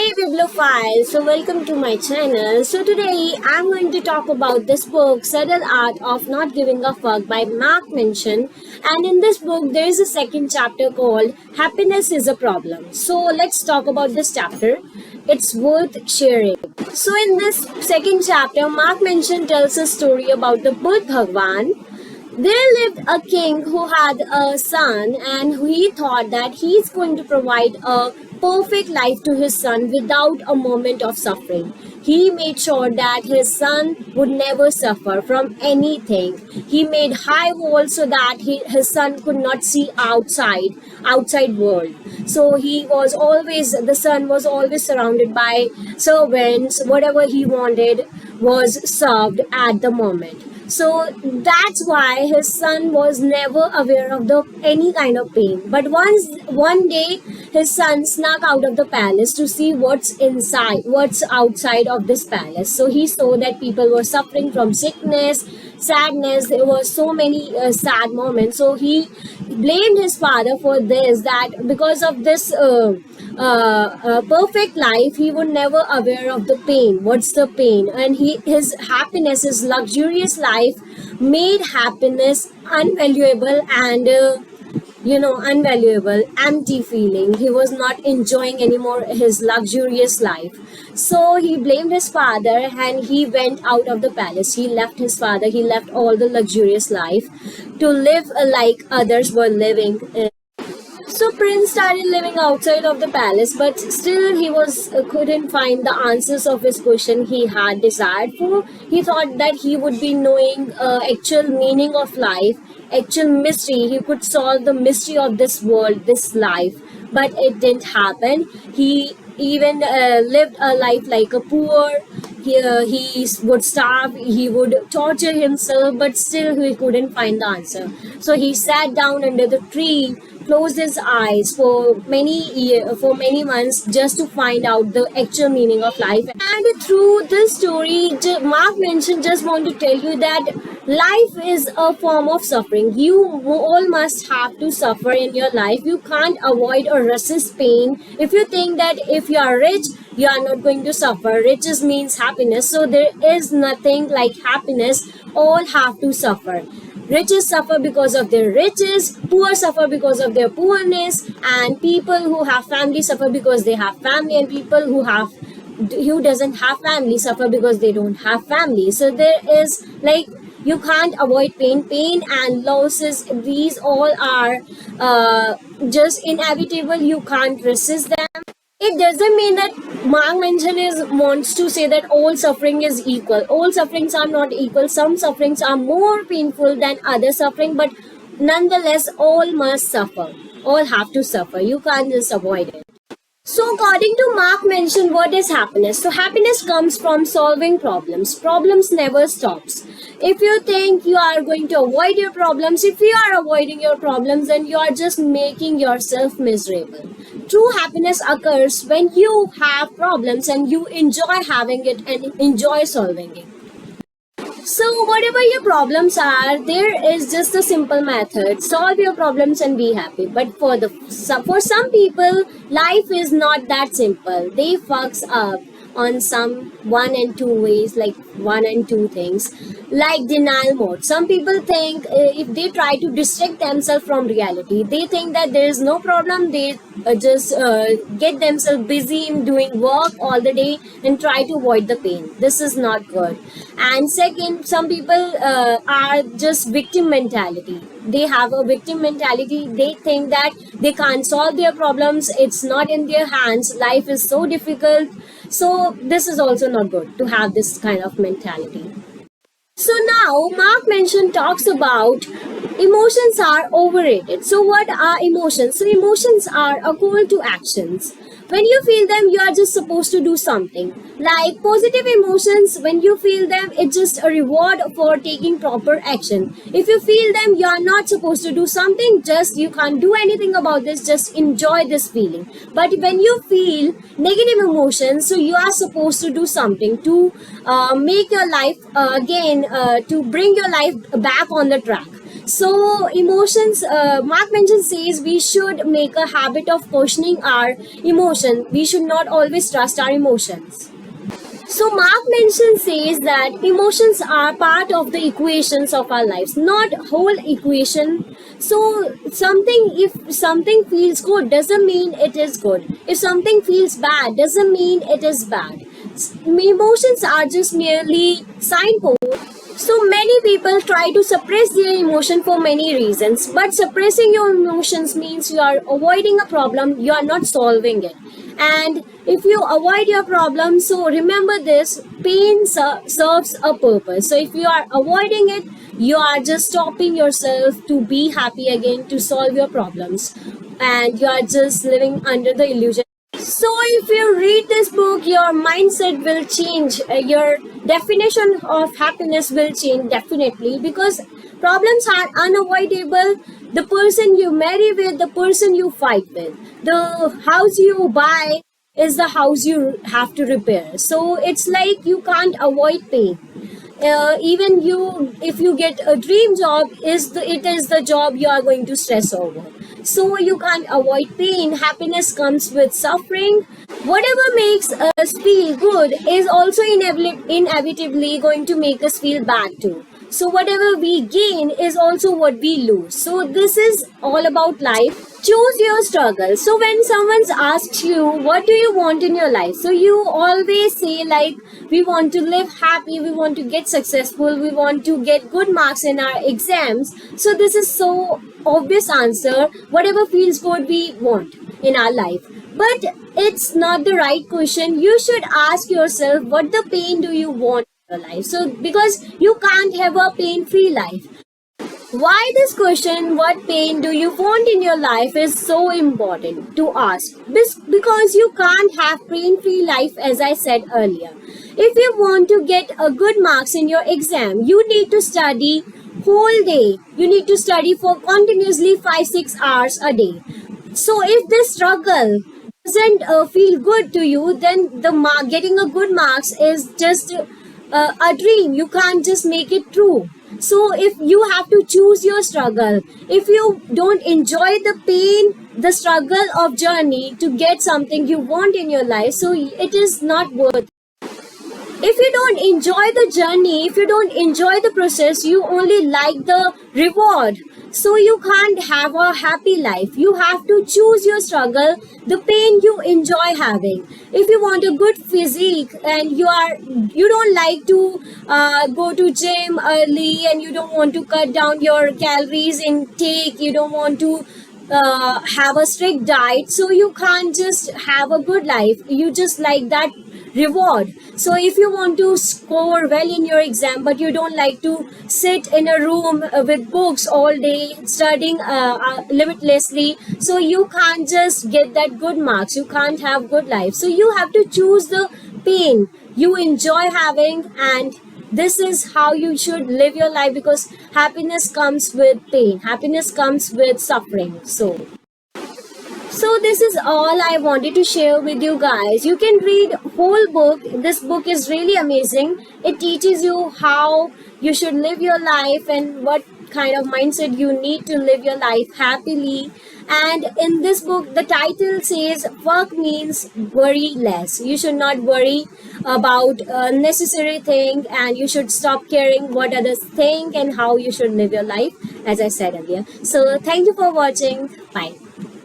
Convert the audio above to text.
Hey Bibliophile, so welcome to my channel. So today I'm going to talk about this book, Subtle Art of Not Giving a Fuck by Mark Manson. And in this book there is a second chapter called Happiness is a Problem. So let's talk about this chapter. It's worth sharing. So in this second chapter, Mark Manson tells a story about the Buddha Bhagwan. There lived a king who had a son, and he thought that he's going to provide a perfect life to his son without a moment of suffering. He made sure that his son would never suffer from anything. He made high walls so that his son could not see outside world. So the son was always surrounded by servants. Whatever he wanted was served at the moment. So that's why his son was never aware of any kind of pain. But one day, his son snuck out of the palace to see what's outside of this palace. So he saw that people were suffering from sickness, sadness. There were so many sad moments. So he blamed his father for this. That because of this perfect life, he would never aware of the pain. What's the pain? And his happiness, his luxurious life, made happiness unvaluable and unvaluable, empty feeling. He was not enjoying anymore his luxurious life. So he blamed his father and he went out of the palace. He left his father. He left all the luxurious life to live like others were living. So Prince started living outside of the palace, but still he couldn't find the answers of his question he had desired for. He thought that he would be knowing actual meaning of life, actual mystery. He could solve the mystery of this world, this life, but it didn't happen. He even lived a life like a poor. He would starve, he would torture himself, but still he couldn't find the answer. So he sat down under the tree, closed his eyes for many months just to find out the actual meaning of life. And through this story, Mark Manson just want to tell you that life is a form of suffering. You all must have to suffer in your life. You can't avoid or resist pain. If you think that if you are rich, you are not going to suffer. Riches means happiness. So there is nothing like happiness. All have to suffer. Riches suffer because of their riches, poor suffer because of their poorness, and people who have family suffer because they have family, and people who doesn't have family suffer because they don't have family. So there is you can't avoid pain and losses. These all are just inevitable. You can't resist them. It doesn't mean that Mark Manson wants to say that all suffering is equal. All sufferings are not equal. Some sufferings are more painful than other suffering, but nonetheless, all must suffer. All have to suffer. You can't just avoid it. So according to Mark Manson, what is happiness? So happiness comes from solving problems. Problems never stops. If you think you are going to avoid your problems, if you are avoiding your problems, then you are just making yourself miserable. True happiness occurs when you have problems and you enjoy having it and enjoy solving it. So whatever your problems are, there is just a simple method. Solve your problems and be happy. But for some people, life is not that simple. They fucks up on some one and two ways, like one and two things, like denial mode. Some people think if they try to distract themselves from reality, they think that there is no problem. They just get themselves busy in doing work all the day and try to avoid the pain. This is not good. And second, some people are just victim mentality. They have a victim mentality. They think that they can't solve their problems. It's not in their hands. Life is so difficult. So this is also not good to have this kind of mentality. So now Mark Manson talks about emotions are overrated. So what are emotions? So emotions are a call to actions. When you feel them, you are just supposed to do something. Like positive emotions, when you feel them, it's just a reward for taking proper action. If you feel them, you are not supposed to do something. Just you can't do anything about this. Just enjoy this feeling. But when you feel negative emotions, so you are supposed to do something to make your life to bring your life back on the track. So emotions, Mark Manson says we should make a habit of questioning our emotion. We should not always trust our emotions. So Mark Manson says that emotions are part of the equations of our lives, not whole equation. So something, if something feels good doesn't mean it is good. If something feels bad doesn't mean it is bad. Emotions are just merely signposts. So many people try to suppress their emotion for many reasons, but suppressing your emotions means you are avoiding a problem, you are not solving it. And if you avoid your problem, so remember this, pain serves a purpose. So if you are avoiding it, you are just stopping yourself to be happy again, to solve your problems, and you are just living under the illusion. So, if you read this book, your mindset will change. Your definition of happiness will change definitely, because problems are unavoidable. The person you marry with, the person you fight with, the house you buy is the house you have to repair. So, it's like you can't avoid pain. Even you, if you get a dream job, it is the job you are going to stress over. So you can't avoid pain. Happiness comes with suffering. Whatever makes us feel good is also inevitably going to make us feel bad too. So whatever we gain is also what we lose. So this is all about life. Choose your struggle. So when someone asks you what do you want in your life, so you always say like, we want to live happy, we want to get successful, we want to get good marks in our exams. So this is so obvious answer. Whatever feels good we want in our life. But it's not the right question. You should ask yourself, what the pain do you want in your life? So because you can't have a pain-free life. Why this question, what pain do you want in your life, is so important to ask. Because you can't have pain-free life, as I said earlier. If you want to get a good marks in your exam, you need to study whole day. You need to study for continuously 5-6 hours a day. So if this struggle doesn't feel good to you, then getting a good marks is just a dream. You can't just make it true. So if you have to choose your struggle, if you don't enjoy the pain, the struggle of journey to get something you want in your life, so it is not worth. If you don't enjoy the journey, if you don't enjoy the process, you only like the reward. So you can't have a happy life. You have to choose your struggle, the pain you enjoy having. If you want a good physique and you don't like to go to gym early, and you don't want to cut down your calories intake, you don't want to have a strict diet, so you can't just have a good life. You just like that reward. So if you want to score well in your exam, but you don't like to sit in a room with books all day studying limitlessly, so you can't just get that good marks, you can't have good life. So you have to choose the pain you enjoy having, and this is how you should live your life, because happiness comes with pain, happiness comes with suffering. So this is all I wanted to share with you guys. You can read whole book. This book is really amazing. It teaches you how you should live your life and what kind of mindset you need to live your life happily. And in this book, the title says work means worry less. You should not worry about necessary thing, and you should stop caring what others think and how you should live your life, as I said earlier. So thank you for watching. Bye.